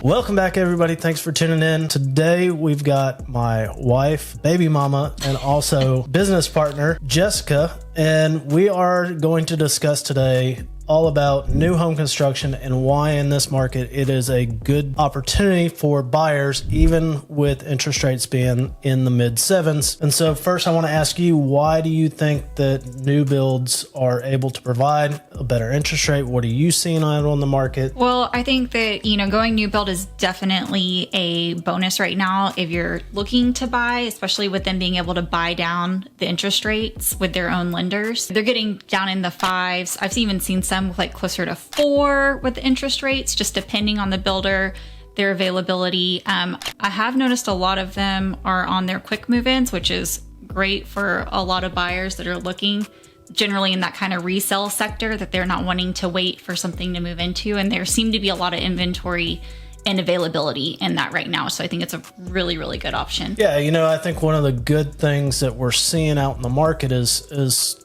Welcome back, everybody. Thanks for tuning in. Today, we've got my wife, baby mama, and also business partner, Jessica, and we are going to discuss today all about new home construction and why in this market it is a good opportunity for buyers, even with interest rates being in the mid sevens. And so first I want to ask you, why do you think that new builds are able to provide a better interest rate? What are you seeing out on the market? Well, I think that, going new build is definitely a bonus right now if you're looking to buy, especially with them being able to buy down the interest rates with their own lenders. They're getting down in the fives. I've even seen some with like closer to 4 with the interest rates, just depending on the builder, their availability. I have noticed a lot of them are on their quick move-ins, which is great for a lot of buyers that are looking generally in that kind of resale sector, that they're not wanting to wait for something to move into. And there seem to be a lot of inventory and availability in that right now. So I think it's a really, really good option. Yeah, I think one of the good things that we're seeing out in the market is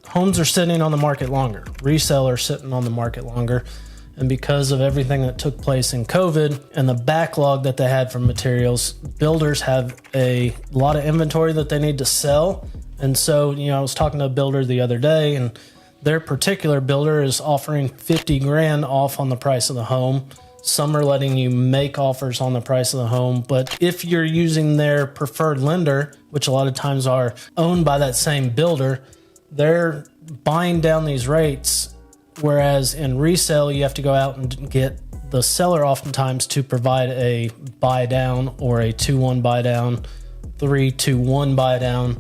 homes are sitting on the market longer. Resale are sitting on the market longer. And because of everything that took place in COVID and the backlog that they had from materials, builders have a lot of inventory that they need to sell. And so, I was talking to a builder the other day, and their particular builder is offering 50 grand off on the price of the home. Some are letting you make offers on the price of the home. But if you're using their preferred lender, which a lot of times are owned by that same builder, they're buying down these rates, whereas in resale, you have to go out and get the seller oftentimes to provide a buy down or a 2-1 buy down, 3-2-1 buy down.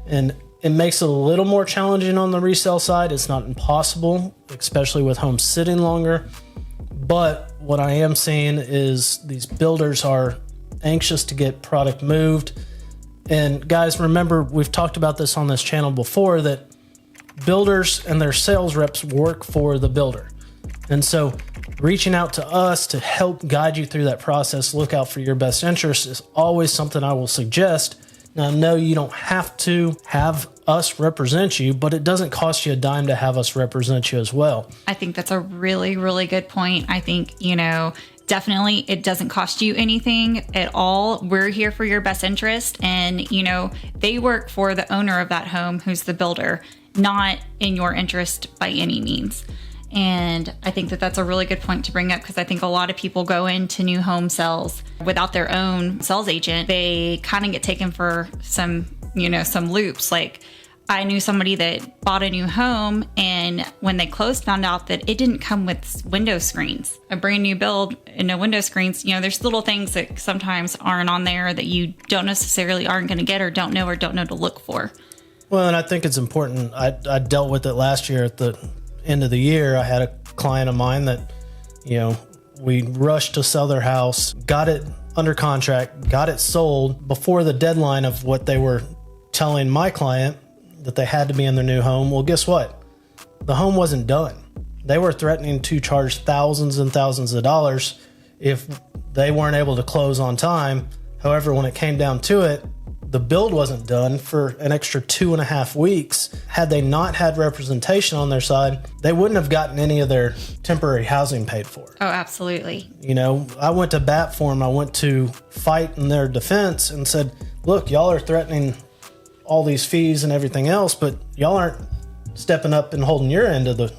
And it makes it a little more challenging on the resale side. It's not impossible, especially with homes sitting longer. But what I am seeing is these builders are anxious to get product moved. And guys, remember, we've talked about this on this channel before, that builders and their sales reps work for the builder. And so reaching out to us to help guide you through that process, look out for your best interest, is always something I will suggest. Now, no, you don't have to have us represent you, but it doesn't cost you a dime to have us represent you as well. I think that's a really, really good point. I think, definitely it doesn't cost you anything at all. We're here for your best interest. And, they work for the owner of that home, who's the builder, not in your interest by any means. And I think that that's a really good point to bring up, because I think a lot of people go into new home sales without their own sales agent. They kind of get taken for some loops. Like, I knew somebody that bought a new home, and when they closed, found out that it didn't come with window screens. A brand new build and no window screens. There's little things that sometimes aren't on there that you don't necessarily aren't going to get or don't know to look for. Well, and I think it's important. I dealt with it last year at the end of the year. I had a client of mine that, we rushed to sell their house, got it under contract, got it sold before the deadline of what they were telling my client that they had to be in their new home. Well, guess what? The home wasn't done. They were threatening to charge thousands and thousands of dollars if they weren't able to close on time. However, when it came down to it, the build wasn't done for an extra 2.5 weeks. Had they not had representation on their side, they wouldn't have gotten any of their temporary housing paid for. Oh, absolutely. I went to bat for them. I went to fight in their defense and said, look, y'all are threatening all these fees and everything else, but y'all aren't stepping up and holding your end of the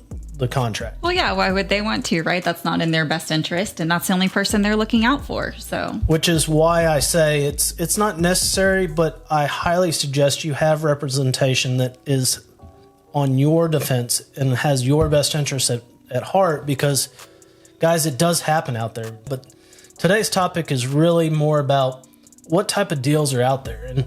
contract. Well, yeah, why would they want to, right? That's not in their best interest, and that's the only person they're looking out for. So, which is why I say it's not necessary, but I highly suggest you have representation that is on your defense and has your best interest at heart, because guys, it does happen out there. But today's topic is really more about what type of deals are out there. And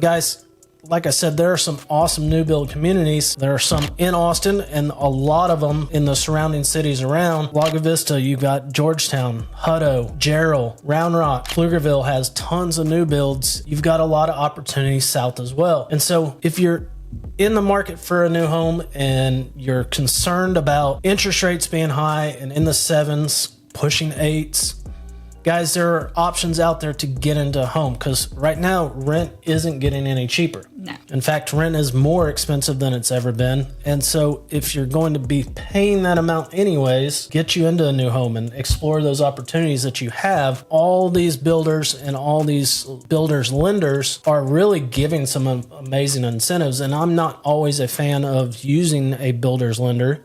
guys, like I said, there are some awesome new build communities. There are some in Austin and a lot of them in the surrounding cities around. Lago Vista, you've got Georgetown, Hutto, Jarrell, Round Rock, Pflugerville has tons of new builds. You've got a lot of opportunities south as well. And so if you're in the market for a new home and you're concerned about interest rates being high and in the 7s, pushing 8s, guys, there are options out there to get into a home, because right now rent isn't getting any cheaper. No. In fact, rent is more expensive than it's ever been. And so if you're going to be paying that amount anyways, get you into a new home and explore those opportunities that you have. All these builders and all these builders lenders are really giving some amazing incentives. And I'm not always a fan of using a builder's lender,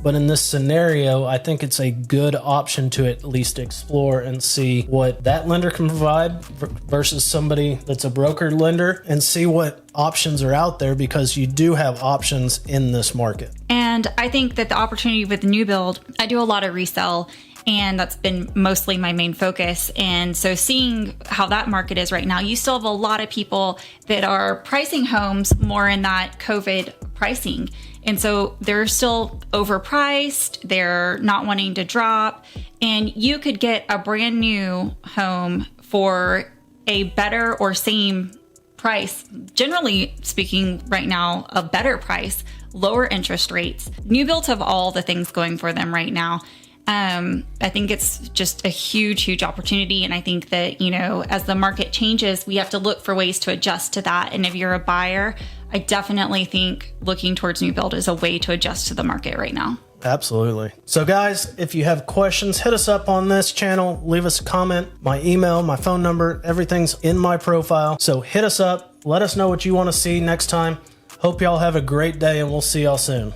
but in this scenario, I think it's a good option to at least explore and see what that lender can provide versus somebody that's a brokered lender, and see what options are out there, because you do have options in this market. And I think that the opportunity with the new build, I do a lot of resale, and that's been mostly my main focus. And so seeing how that market is right now, you still have a lot of people that are pricing homes more in that COVID pricing. And so they're still overpriced, they're not wanting to drop, and you could get a brand new home for a better or same price. Generally speaking, right now, a better price, lower interest rates. New builds have all the things going for them right now. I think it's just a huge opportunity. And I think that, as the market changes, we have to look for ways to adjust to that. And if you're a buyer, I definitely think looking towards new build is a way to adjust to the market right now. Absolutely. So guys, if you have questions, hit us up on this channel, leave us a comment. My email, my phone number, everything's in my profile. So hit us up, let us know what you want to see next time. Hope y'all have a great day, and we'll see y'all soon.